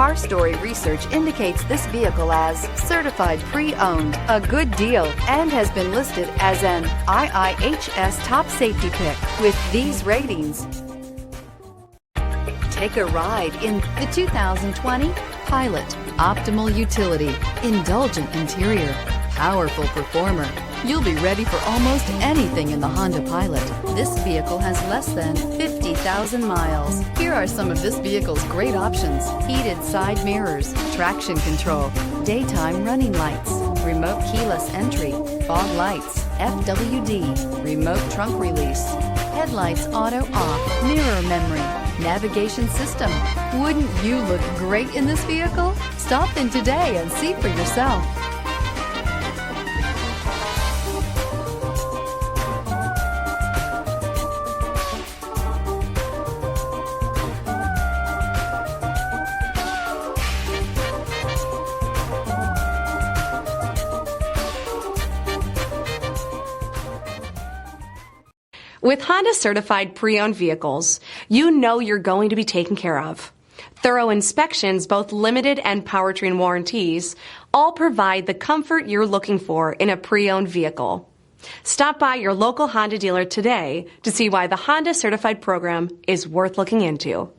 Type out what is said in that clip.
Car Story research indicates this vehicle as certified pre-owned, a good deal, and has been listed as an IIHS top safety pick. With these ratings, take a ride in the 2020 Pilot. Optimal utility, indulgent interior, powerful performer. You'll be ready for almost anything in the Honda Pilot. This vehicle has less than 50,000 miles. Here are some of this vehicle's great options: heated side mirrors, traction control, daytime running lights, remote keyless entry, fog lights, FWD, remote trunk release, headlights auto off, mirror memory, navigation system. Wouldn't you look great in this vehicle? Stop in today and see for yourself. With Honda certified pre-owned vehicles, you know you're going to be taken care of. Thorough inspections, both limited and powertrain warranties, all provide the comfort you're looking for in a pre-owned vehicle. Stop by your local Honda dealer today to see why the Honda certified program is worth looking into.